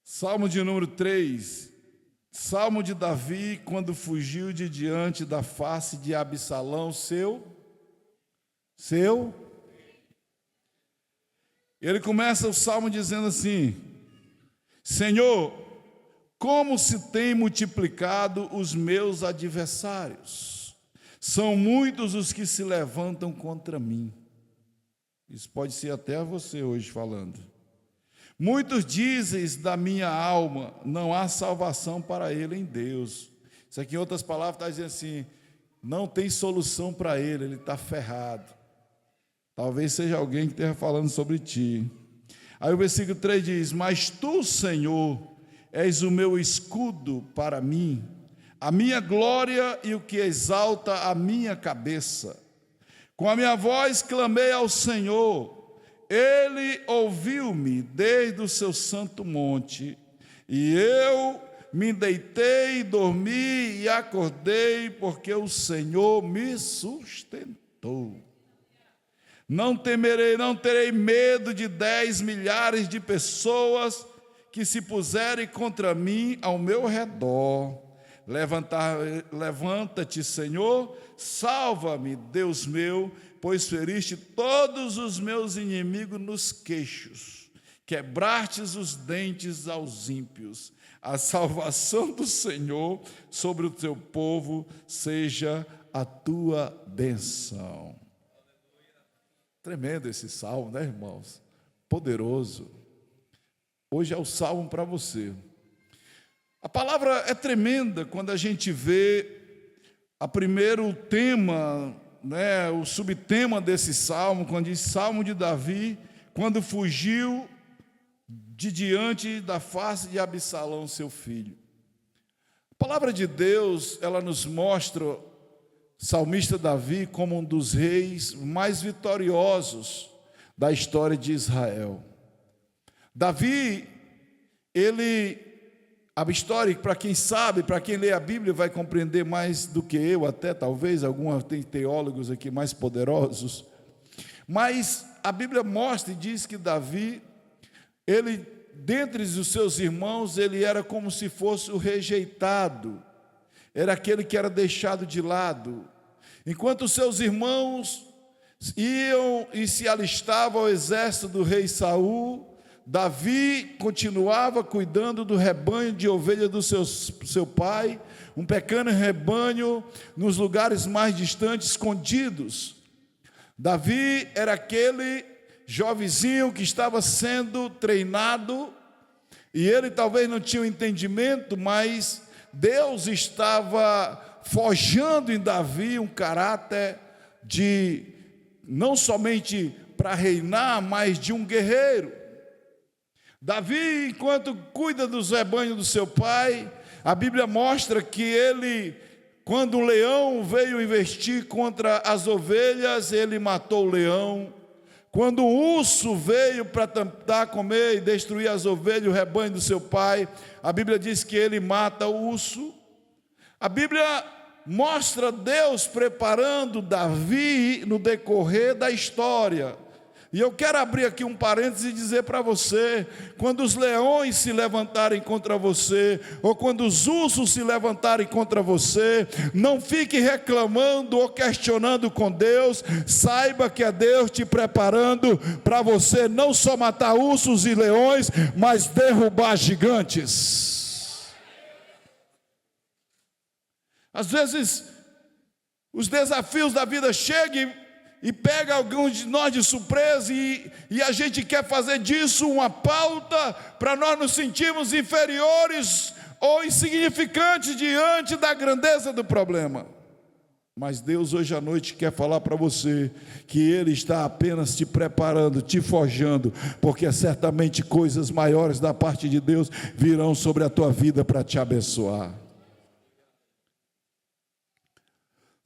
Salmo de número 3, Salmo de Davi, quando fugiu de diante da face de Absalão, Ele começa o salmo dizendo assim: Senhor, como se tem multiplicado os meus adversários, são muitos os que se levantam contra mim. Isso pode ser até você hoje falando. Muitos dizem da minha alma, não há salvação para ele em Deus. Isso aqui em outras palavras está dizendo assim, não tem solução para ele está ferrado. Talvez seja alguém que esteja falando sobre ti. Aí o versículo 3 diz: mas tu, Senhor, és o meu escudo para mim, a minha glória e o que exalta a minha cabeça. Com a minha voz clamei ao Senhor, Ele ouviu-me desde o seu santo monte, e eu me deitei, dormi e acordei, porque o Senhor me sustentou. Não temerei, não terei medo de 10 milhares de pessoas que se puserem contra mim ao meu redor. Levanta-te, Senhor, salva-me, Deus meu, pois feriste todos os meus inimigos nos queixos, quebrastes os dentes aos ímpios. A salvação do Senhor sobre o teu povo seja a tua bênção. Tremendo esse salmo, né, irmãos? Poderoso. Hoje é o salmo para você. A palavra é tremenda quando a gente vê o primeiro tema, né, o subtema desse salmo, quando diz Salmo de Davi, quando fugiu de diante da face de Absalão, seu filho. A palavra de Deus, ela nos mostra o salmista Davi como um dos reis mais vitoriosos da história de Israel. Davi, a história, para quem sabe, para quem lê a Bíblia, vai compreender mais do que eu, até talvez, tem teólogos aqui mais poderosos, mas a Bíblia mostra e diz que Davi, dentre os seus irmãos, ele era como se fosse o rejeitado, era aquele que era deixado de lado, enquanto os seus irmãos iam e se alistavam ao exército do rei Saul, Davi continuava cuidando do rebanho de ovelhas do seu pai, um pequeno rebanho nos lugares mais distantes, escondidos. Davi era aquele jovenzinho que estava sendo treinado, e ele talvez não tinha o entendimento, mas Deus estava forjando em Davi um caráter de, não somente para reinar, mas de um guerreiro. Davi, enquanto cuida dos rebanhos do seu pai, a Bíblia mostra que ele, quando o leão veio investir contra as ovelhas, ele matou o leão. Quando o urso veio para tentar comer e destruir as ovelhas, o rebanho do seu pai, a Bíblia diz que ele mata o urso. A Bíblia mostra Deus preparando Davi no decorrer da história. E eu quero abrir aqui um parênteses e dizer para você, quando os leões se levantarem contra você, ou quando os ursos se levantarem contra você, não fique reclamando ou questionando com Deus, saiba que é Deus te preparando para você não só matar ursos e leões, mas derrubar gigantes. Às vezes, os desafios da vida chegam e pega alguns de nós de surpresa e a gente quer fazer disso uma pauta para nós nos sentirmos inferiores ou insignificantes diante da grandeza do problema. Mas Deus hoje à noite quer falar para você que Ele está apenas te preparando, te forjando, porque certamente coisas maiores da parte de Deus virão sobre a tua vida para te abençoar.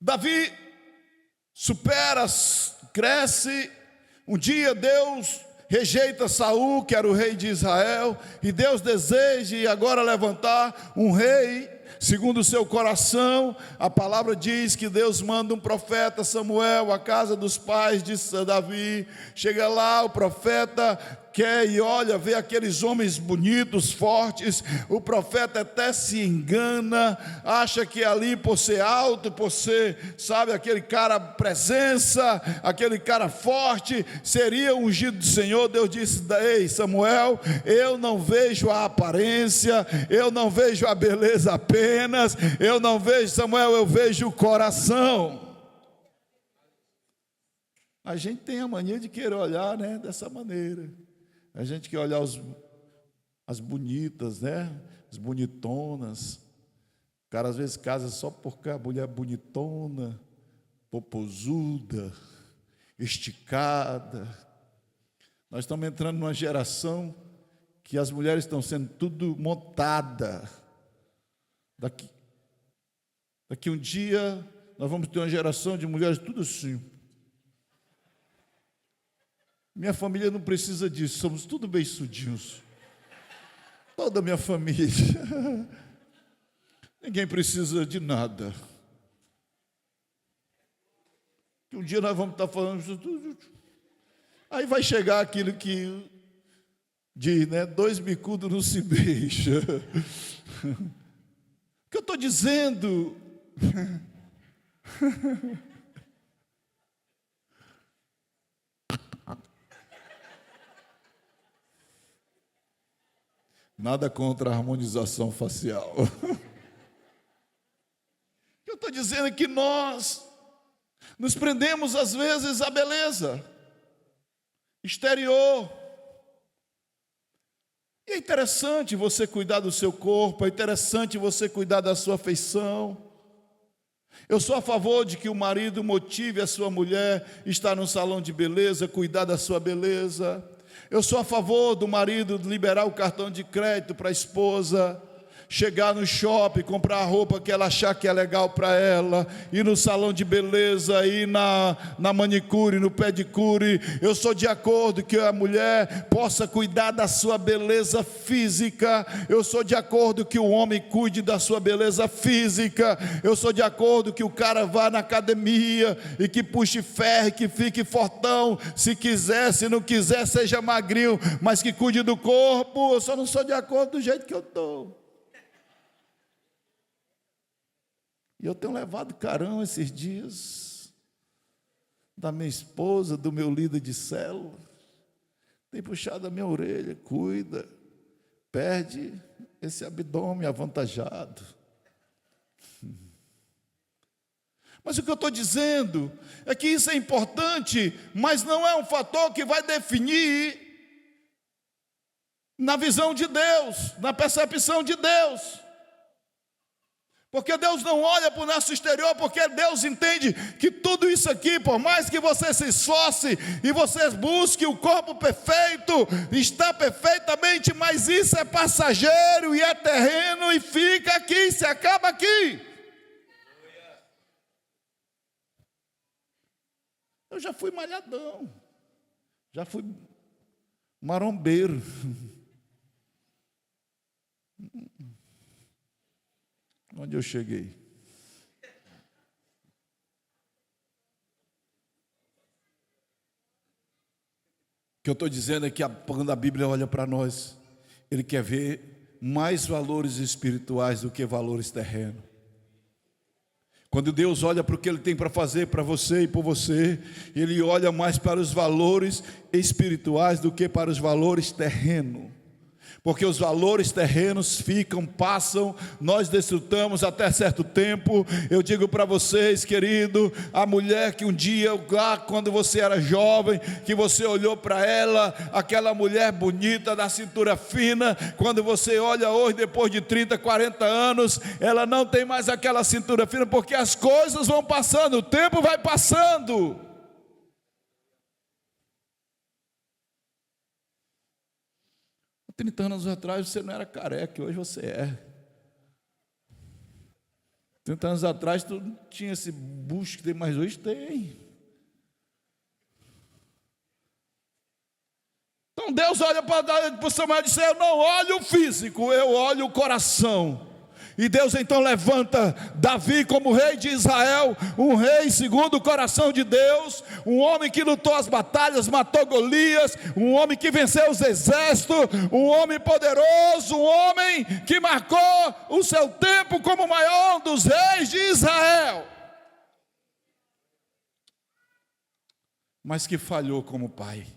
Davi supera, cresce. Um dia Deus rejeita Saul, que era o rei de Israel, e Deus deseja agora levantar um rei segundo o seu coração. A palavra diz que Deus manda um profeta, Samuel, à casa dos pais de Davi. Chega lá, o profeta quer e olha, vê aqueles homens bonitos, fortes. O profeta até se engana, acha que ali, por ser alto, por ser, sabe, aquele cara presença, aquele cara forte, seria o ungido do Senhor. Deus disse: ei, Samuel, eu não vejo a aparência, eu não vejo a beleza apenas, eu não vejo, Samuel, eu vejo o coração. A gente tem a mania de querer olhar, né, dessa maneira. A gente quer olhar as bonitas, né? As bonitonas. O cara às vezes casa só porque a mulher é bonitona, popozuda, esticada. Nós estamos entrando numa geração que as mulheres estão sendo tudo montada. Daqui um dia nós vamos ter uma geração de mulheres tudo assim. Minha família não precisa disso, somos tudo beiçudinhos. Toda a minha família. Ninguém precisa de nada. Que um dia nós vamos estar falando. Aí vai chegar aquilo que diz, né? 2 bicudos não se beija. O que eu estou dizendo? Nada contra a harmonização facial. O que eu estou dizendo é que nós nos prendemos às vezes à beleza exterior. E é interessante você cuidar do seu corpo, é interessante você cuidar da sua feição. Eu sou a favor de que o marido motive a sua mulher a estar no salão de beleza, cuidar da sua beleza. Eu sou a favor do marido liberar o cartão de crédito para a esposa, chegar no shopping, comprar a roupa que ela achar que é legal para ela, ir no salão de beleza, ir na manicure, no pedicure. Eu sou de acordo que a mulher possa cuidar da sua beleza física. Eu sou de acordo que o homem cuide da sua beleza física. Eu sou de acordo que o cara vá na academia e que puxe ferro, que fique fortão, se quiser, se não quiser, seja magrinho, mas que cuide do corpo. Eu só não sou de acordo do jeito que eu estou. E eu tenho levado carão esses dias da minha esposa, do meu líder de célula. Tem puxado a minha orelha, cuida, perde esse abdômen avantajado. Mas o que eu estou dizendo é que isso é importante, mas não é um fator que vai definir na visão de Deus, na percepção de Deus. Porque Deus não olha para o nosso exterior, porque Deus entende que tudo isso aqui, por mais que você se esforce e você busque o corpo perfeito, está perfeitamente, mas isso é passageiro e é terreno e fica aqui, se acaba aqui. Eu já fui malhadão, já fui marombeiro. Onde eu cheguei? O que eu estou dizendo é que quando a Bíblia olha para nós, Ele quer ver mais valores espirituais do que valores terrenos. Quando Deus olha para o que Ele tem para fazer para você e por você, Ele olha mais para os valores espirituais do que para os valores terrenos. Porque os valores terrenos ficam, passam, nós desfrutamos até certo tempo. Eu digo para vocês, querido, a mulher que um dia, lá quando você era jovem, que você olhou para ela, aquela mulher bonita, da cintura fina, quando você olha hoje, depois de 30, 40 anos, ela não tem mais aquela cintura fina, porque as coisas vão passando, o tempo vai passando. 30 anos atrás você não era careca, hoje você é. 30 anos atrás tu não tinha esse bucho que tem, mas hoje tem. Então Deus olha para Samuel e diz: eu não olho o físico, eu olho o coração. E Deus então levanta Davi como rei de Israel, um rei segundo o coração de Deus, um homem que lutou as batalhas, matou Golias, um homem que venceu os exércitos, um homem poderoso, um homem que marcou o seu tempo como o maior dos reis de Israel, mas que falhou como pai.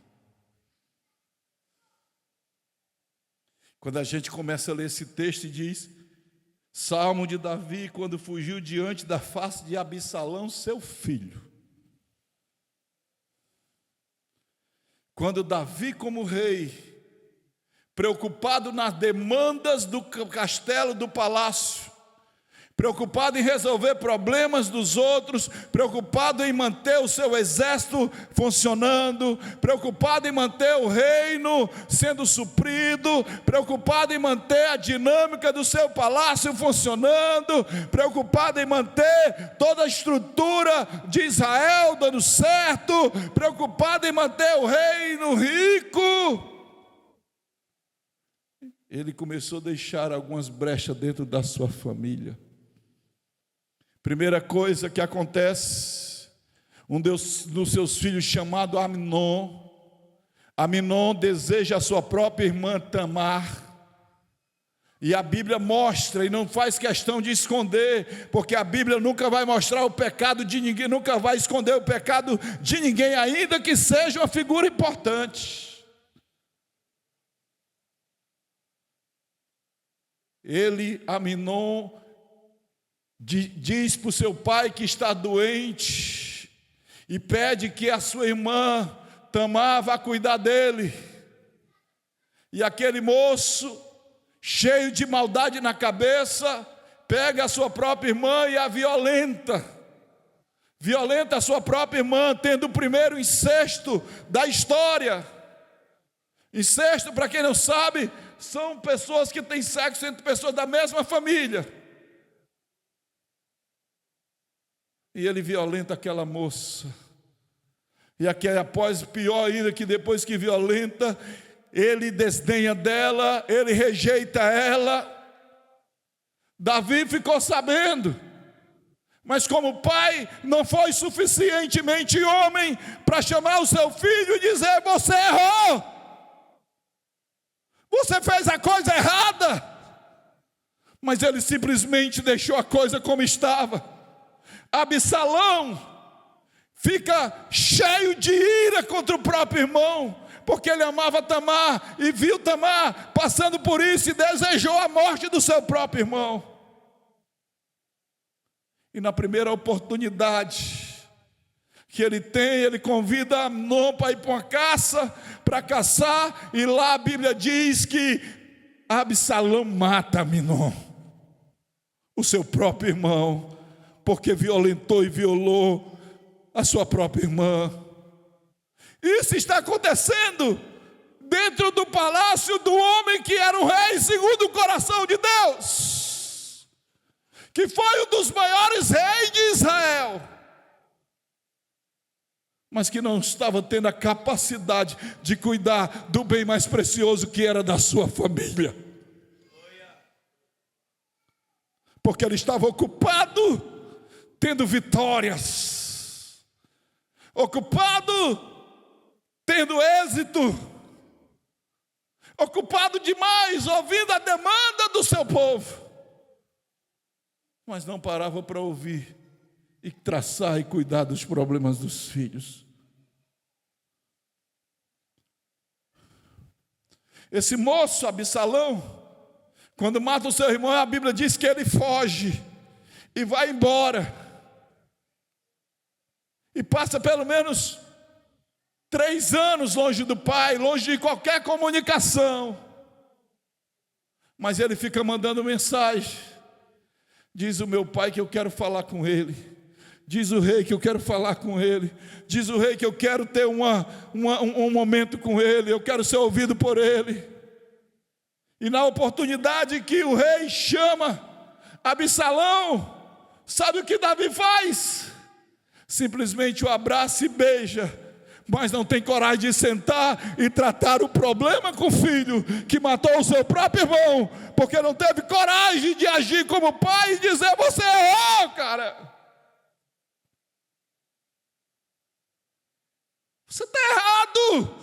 Quando a gente começa a ler esse texto e diz: Salmo de Davi, quando fugiu diante da face de Absalão, seu filho. Quando Davi, como rei, preocupado nas demandas do castelo, do palácio, preocupado em resolver problemas dos outros, preocupado em manter o seu exército funcionando, preocupado em manter o reino sendo suprido, preocupado em manter a dinâmica do seu palácio funcionando, preocupado em manter toda a estrutura de Israel dando certo, preocupado em manter o reino rico, ele começou a deixar algumas brechas dentro da sua família. Primeira coisa que acontece, um dos seus filhos chamado Amnon deseja a sua própria irmã Tamar, e a Bíblia mostra, e não faz questão de esconder, porque a Bíblia nunca vai mostrar o pecado de ninguém, nunca vai esconder o pecado de ninguém, ainda que seja uma figura importante. Amnon, diz para o seu pai que está doente e pede que a sua irmã Tamar vá cuidar dele. E aquele moço, cheio de maldade na cabeça, pega a sua própria irmã e a violenta a sua própria irmã, tendo o primeiro incesto da história. Incesto, para quem não sabe, são pessoas que têm sexo entre pessoas da mesma família. E ele violenta aquela moça. E após, pior ainda, que depois que violenta, ele desdenha dela, ele rejeita ela. Davi ficou sabendo, mas como pai não foi suficientemente homem para chamar o seu filho e dizer: você errou, você fez a coisa errada. Mas ele simplesmente deixou a coisa como estava. Absalão fica cheio de ira contra o próprio irmão, porque ele amava Tamar e viu Tamar passando por isso e desejou a morte do seu próprio irmão. E na primeira oportunidade que ele tem, ele convida Amnon para ir para uma caça, para caçar, e lá a Bíblia diz que Absalão mata Amnon, o seu próprio irmão, porque violentou e violou a sua própria irmã. Isso está acontecendo dentro do palácio do homem que era um rei segundo o coração de Deus, que foi um dos maiores reis de Israel, mas que não estava tendo a capacidade de cuidar do bem mais precioso, que era da sua família, porque ele estava ocupado tendo vitórias, ocupado tendo êxito, ocupado demais ouvindo a demanda do seu povo, mas não parava para ouvir e traçar e cuidar dos problemas dos filhos. Esse moço Absalão, quando mata o seu irmão, a Bíblia diz que ele foge e vai embora. E passa pelo menos 3 anos longe do pai, longe de qualquer comunicação. Mas ele fica mandando mensagem: diz o meu pai que eu quero falar com ele, diz o rei que eu quero falar com ele, diz o rei que eu quero ter um momento com ele, eu quero ser ouvido por ele. E na oportunidade que o rei chama Absalão, sabe o que Davi faz? Simplesmente o abraça e beija, mas não tem coragem de sentar e tratar o problema com o filho que matou o seu próprio irmão, porque não teve coragem de agir como pai e dizer: você errou, cara. Você está errado.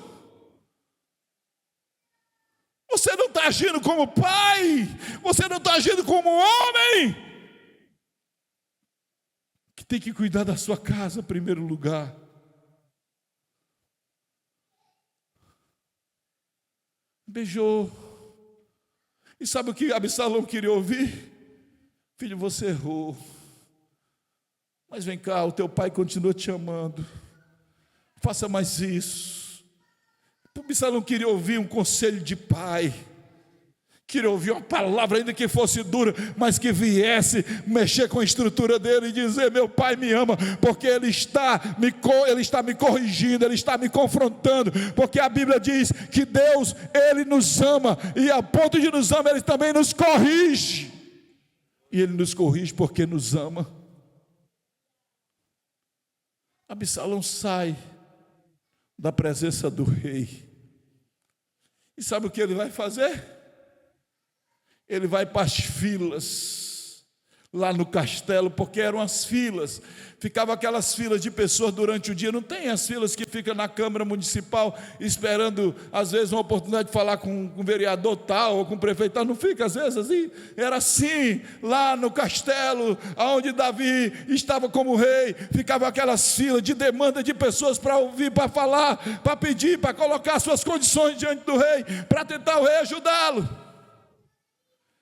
Você não está agindo como pai. Você não está agindo como homem. Que tem que cuidar da sua casa em primeiro lugar. Beijou. E sabe o que Absalão queria ouvir? Filho, você errou. Mas vem cá, o teu pai continua te amando. Faça mais isso. Absalão queria ouvir um conselho de pai. Queria ouvir uma palavra, ainda que fosse dura, mas que viesse mexer com a estrutura dele e dizer: meu pai me ama, porque ele está me corrigindo, ele está me confrontando, porque a Bíblia diz que Deus, ele nos ama, e a ponto de nos amar, ele também nos corrige, e ele nos corrige porque nos ama. Absalão sai da presença do rei, e sabe o que ele vai fazer? Ele vai para as filas, lá no castelo, porque eram as filas, ficavam aquelas filas de pessoas durante o dia. Não tem as filas que ficam na Câmara Municipal, esperando, às vezes, uma oportunidade de falar com o vereador tal, ou com o prefeito tal, não fica às vezes assim? Era assim, lá no castelo, onde Davi estava como rei, ficavam aquelas filas de demanda de pessoas para ouvir, para falar, para pedir, para colocar suas condições diante do rei, para tentar o rei ajudá-lo.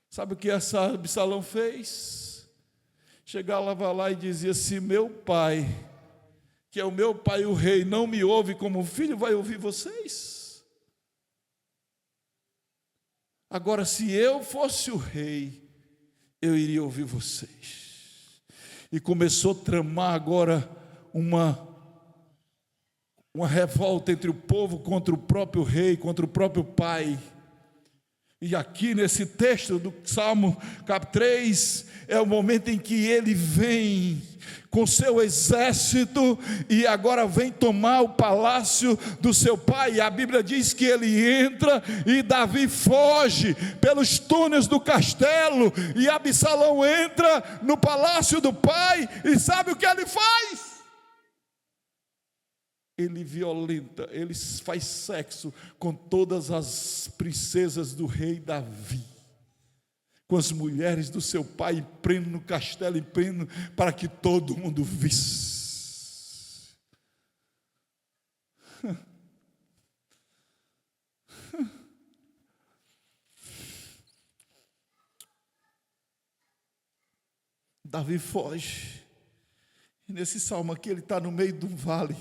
Sabe o que essa Absalão fez? Chegava lá e dizia: se meu pai, que é o meu pai o rei, não me ouve como filho, vai ouvir vocês? Agora, se eu fosse o rei, eu iria ouvir vocês. E começou a tramar agora uma revolta entre o povo contra o próprio rei, contra o próprio pai. E aqui nesse texto do Salmo capítulo 3, é o momento em que ele vem com seu exército e agora vem tomar o palácio do seu pai. E a Bíblia diz que ele entra e Davi foge pelos túneis do castelo, e Absalão entra no palácio do pai, e sabe o que ele faz? Ele violenta, ele faz sexo com todas as princesas do rei Davi, com as mulheres do seu pai, e prende no castelo, e prende para que todo mundo visse. Davi foge, e nesse salmo aqui ele está no meio de um vale.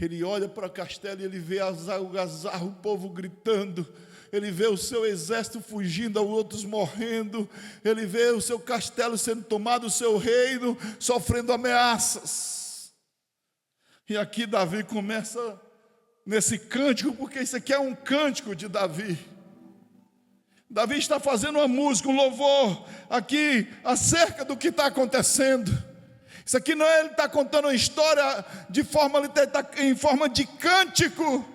Ele olha para o castelo e ele vê o povo gritando. Ele vê o seu exército fugindo, outros morrendo. Ele vê o seu castelo sendo tomado, o seu reino sofrendo ameaças. E aqui Davi começa nesse cântico, porque isso aqui é um cântico de Davi. Davi está fazendo uma música, um louvor aqui acerca do que está acontecendo. Isso aqui não é ele está contando uma história em forma de cântico,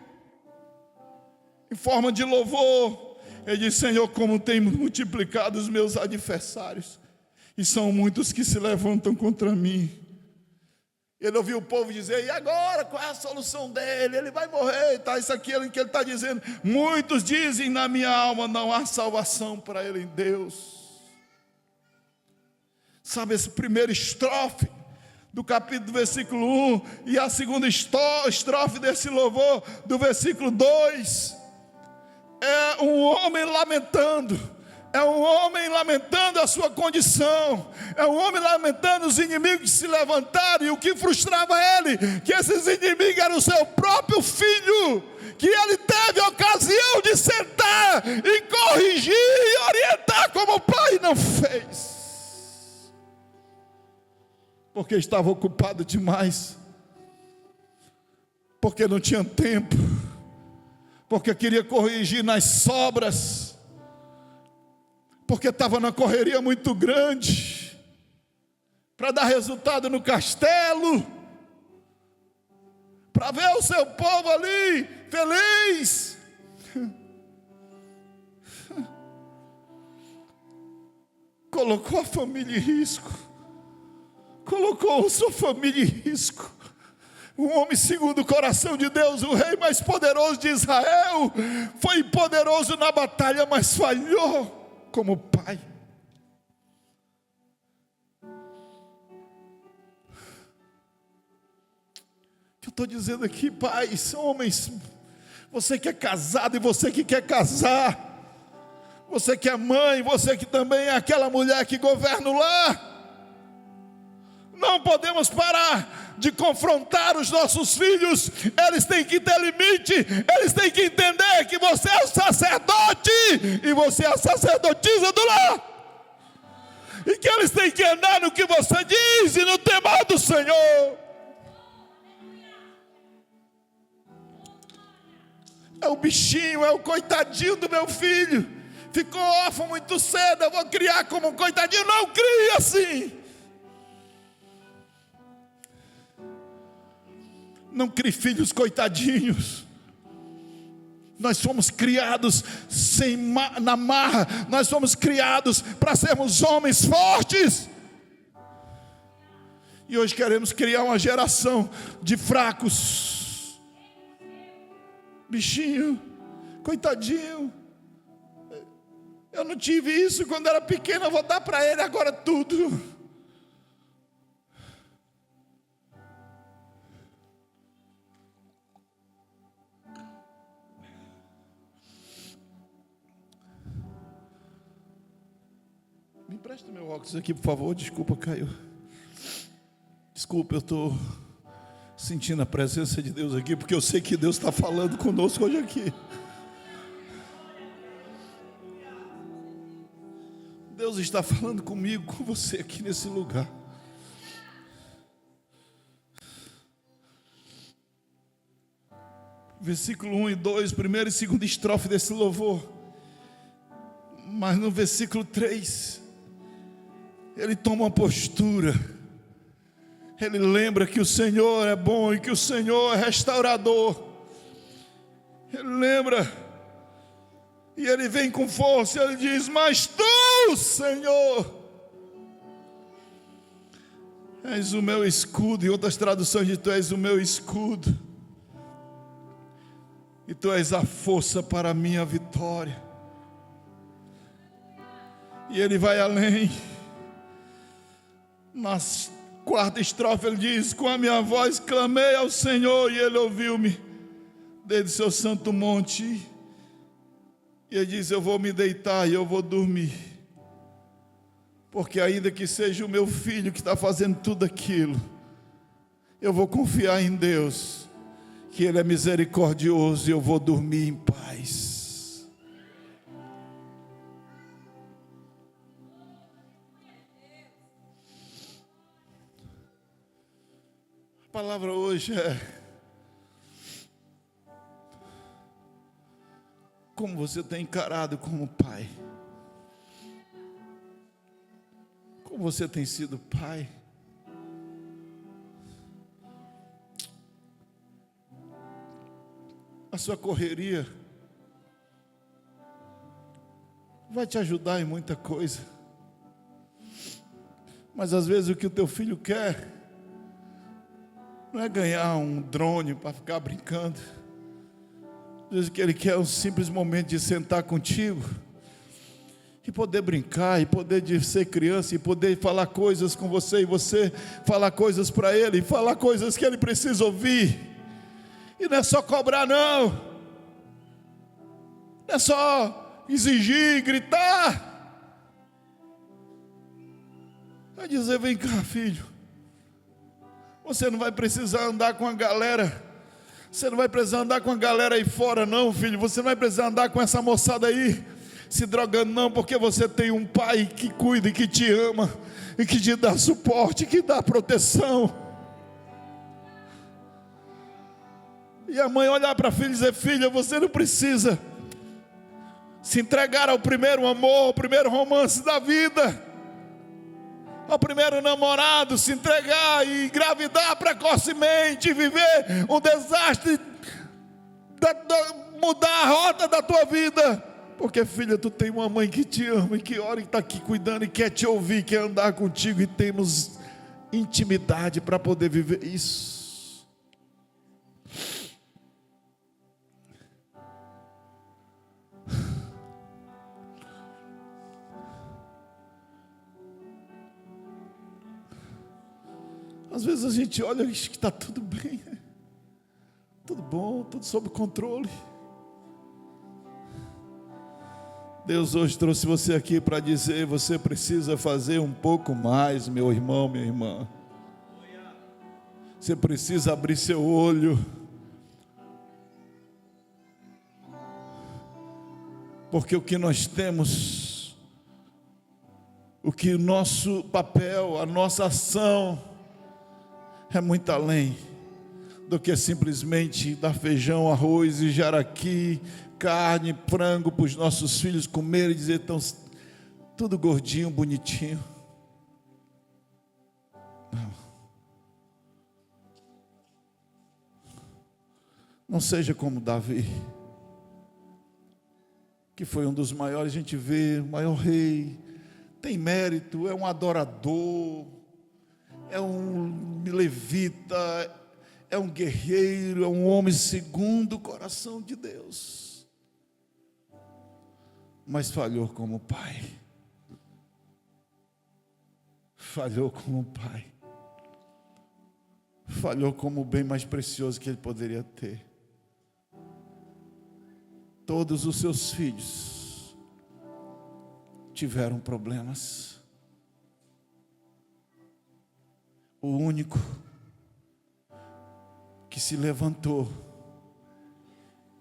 em forma de louvor. Ele diz: Senhor, como tem multiplicado os meus adversários, e são muitos que se levantam contra mim. Ele ouviu o povo dizer: e agora, qual é a solução dele? Ele vai morrer, tá? Isso aqui é que ele está dizendo. Muitos dizem na minha alma: não há salvação para ele em Deus. Sabe, esse primeiro estrofe do capítulo do versículo 1 e a segunda estrofe desse louvor do versículo 2 é um homem lamentando. É um homem lamentando a sua condição. É um homem lamentando os inimigos que se levantaram. E o que frustrava ele, que esses inimigos eram o seu próprio filho, que ele teve a ocasião de sentar e corrigir e orientar como o pai não fez, porque estava ocupado demais, porque não tinha tempo, porque queria corrigir nas sobras, porque estava na correria muito grande, para dar resultado no castelo, para ver o seu povo ali feliz. Colocou a família em risco, colocou sua família em risco. Um homem segundo o coração de Deus, o rei mais poderoso de Israel, foi poderoso na batalha, mas falhou como pai. Eu estou dizendo aqui, pais, homens, você que é casado e você que quer casar, você que é mãe, você que também é aquela mulher que governa o lar, não podemos parar de confrontar os nossos filhos. Eles têm que ter limite, eles têm que entender que você é o sacerdote e você é a sacerdotisa do lar, e que eles têm que andar no que você diz e no temor do Senhor. É o bichinho, é o coitadinho do meu filho, ficou órfão muito cedo, eu vou criar como um coitadinho. Não crie assim. Não crie filhos coitadinhos. Nós fomos criados na marra, nós fomos criados para sermos homens fortes. E hoje queremos criar uma geração de fracos. Bichinho, coitadinho. Eu não tive isso quando era pequeno, eu vou dar para ele agora tudo. Me empresta meu óculos aqui, por favor. Desculpa, caiu. Desculpa, eu estou sentindo a presença de Deus aqui, porque eu sei que Deus está falando conosco hoje aqui. Deus está falando comigo, com você aqui nesse lugar. Versículo 1 e 2, primeira e segunda estrofe desse louvor. Mas no versículo 3, ele toma uma postura. Ele lembra que o Senhor é bom e que o Senhor é restaurador. Ele lembra, e ele vem com força, ele diz: mas tu, Senhor, és o meu escudo. Em outras traduções diz: tu és o meu escudo, e tu és a força para a minha vitória. E ele vai além. Na quarta estrofe ele diz: com a minha voz clamei ao Senhor, e ele ouviu-me desde seu santo monte. E ele diz: eu vou me deitar e eu vou dormir, porque ainda que seja o meu filho que está fazendo tudo aquilo, eu vou confiar em Deus, que Ele é misericordioso, e eu vou dormir em paz. A palavra hoje é: como você tem encarado como pai? Como você tem sido pai? A sua correria vai te ajudar em muita coisa, mas às vezes o que o teu filho quer não é ganhar um drone para ficar brincando. Às vezes o que ele quer é um simples momento de sentar contigo e poder brincar, e poder de ser criança, e poder falar coisas com você, e você falar coisas para ele, e falar coisas que ele precisa ouvir. E não é só cobrar, não é só exigir, gritar. Vai dizer: vem cá, filho, você não vai precisar andar com a galera. Você não vai precisar andar com a galera aí fora, não, filho. Você não vai precisar andar com essa moçada aí se drogando, não, porque você tem um pai que cuida e que te ama, e que te dá suporte, que dá proteção. E a mãe olhar para a filha e dizer: filha, você não precisa se entregar ao primeiro amor, ao primeiro romance da vida. ao primeiro namorado, se entregar e engravidar precocemente, viver um desastre, mudar a rota da tua vida. Porque, filha, tu tem uma mãe que te ama e que ora e está aqui cuidando e quer te ouvir, quer andar contigo, e temos intimidade para poder viver isso. Às vezes a gente olha e diz que está tudo bem, tudo bom, tudo sob controle. Deus hoje trouxe você aqui para dizer: você precisa fazer um pouco mais, meu irmão, minha irmã. Você precisa abrir seu olho, porque o que nós temos, o que o nosso papel, a nossa ação, é muito além do que simplesmente dar feijão, arroz e jaraqui, carne, frango para os nossos filhos comerem e dizer: estão tudo gordinho, bonitinho. Não seja como Davi, que foi um dos maiores. A gente vê, o maior rei, tem mérito, é um adorador, é um levita, é um guerreiro, é um homem segundo o coração de Deus, mas falhou como pai, falhou como pai, falhou como o bem mais precioso que ele poderia ter. Todos os seus filhos tiveram problemas. O único que se levantou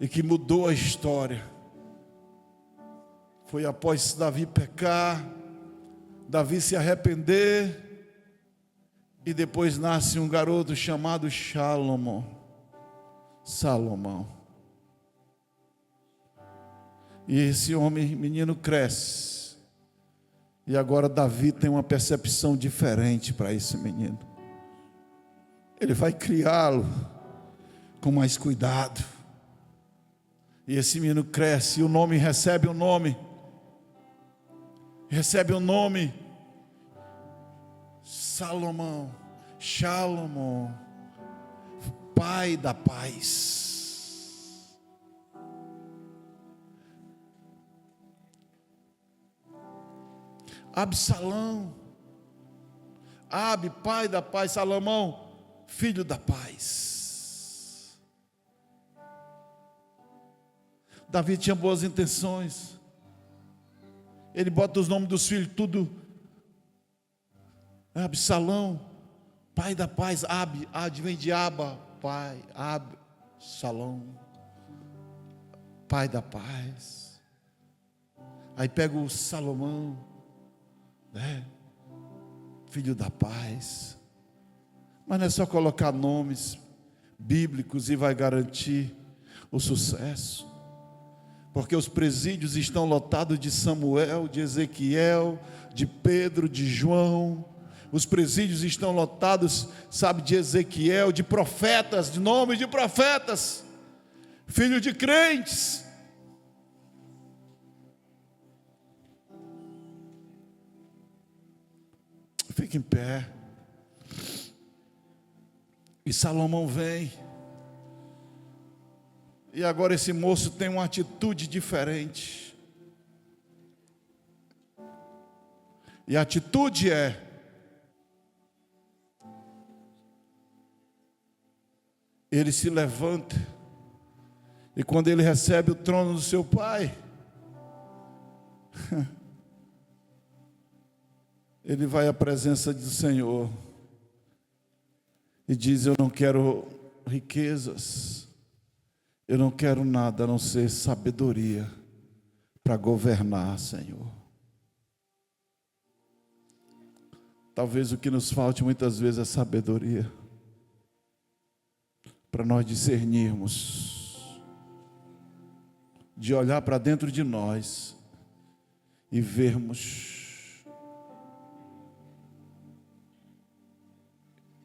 e que mudou a história foi após Davi pecar, Davi se arrepender, e depois nasce um garoto chamado Salomão. E esse homem, menino, cresce, e agora Davi tem uma percepção diferente para esse menino. Ele vai criá-lo com mais cuidado. E esse menino cresce, e o nome recebe um nome. Salomão, pai da paz. Absalão, pai da paz. Salomão, filho da paz. Davi tinha boas intenções. Ele bota os nomes dos filhos tudo. Absalão, pai da paz. Vem de Aba, pai. Absalão, pai da paz. Aí pega o Salomão, filho da paz. Mas não é só colocar nomes bíblicos e vai garantir o sucesso, porque os presídios estão lotados de Samuel, de Ezequiel, de Pedro, de João. Os presídios estão lotados, de Ezequiel, de profetas, de nome de profetas, filho de crentes. Fique em pé. E Salomão vem, e agora esse moço tem uma atitude diferente. E a atitude ele se levanta, e quando ele recebe o trono do seu pai, ele vai à presença do Senhor e diz: eu não quero riquezas, eu não quero nada a não ser sabedoria para governar, Senhor. Talvez o que nos falte muitas vezes é sabedoria, para nós discernirmos, de olhar para dentro de nós e vermos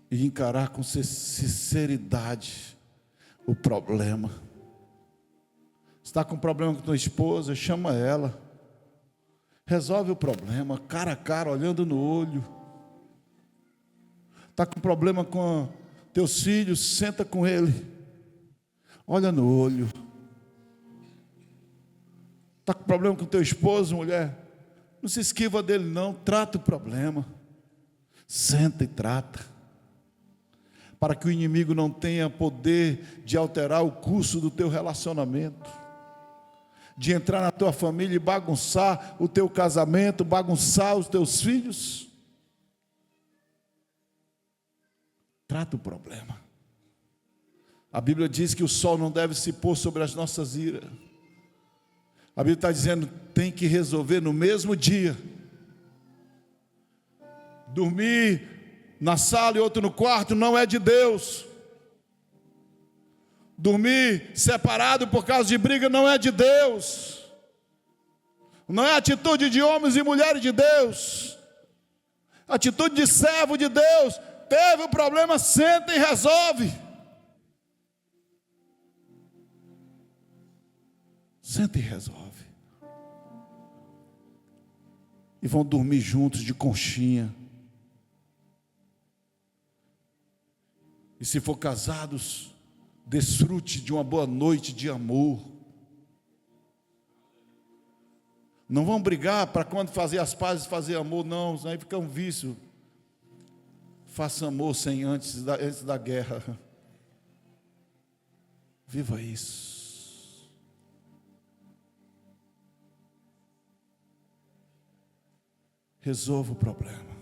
e encarar com sinceridade o problema. Está com problema com tua esposa, chama ela. Resolve o problema, cara a cara, olhando no olho. Está com problema com teus filhos, senta com ele. Olha no olho. Está com problema com teu esposo, mulher? Não se esquiva dele não, trata o problema. Senta e trata. Para que o inimigo não tenha poder de alterar o curso do teu relacionamento, de entrar na tua família e bagunçar o teu casamento, bagunçar os teus filhos. Trata o problema. A Bíblia diz que o sol não deve se pôr sobre as nossas iras. A Bíblia está dizendo, tem que resolver no mesmo dia. Dormir na sala e outro no quarto não é de Deus. Dormir separado por causa de briga não é de Deus. Não é atitude de homens e mulheres de Deus. Atitude de servo de Deus. Teve um problema, senta e resolve. Senta e resolve. E vão dormir juntos de conchinha. E se for casados, desfrute de uma boa noite de amor. Não vão brigar para quando fazer as pazes fazer amor, não, aí fica um vício. Faça amor sem antes da guerra. Viva isso. Resolva o problema.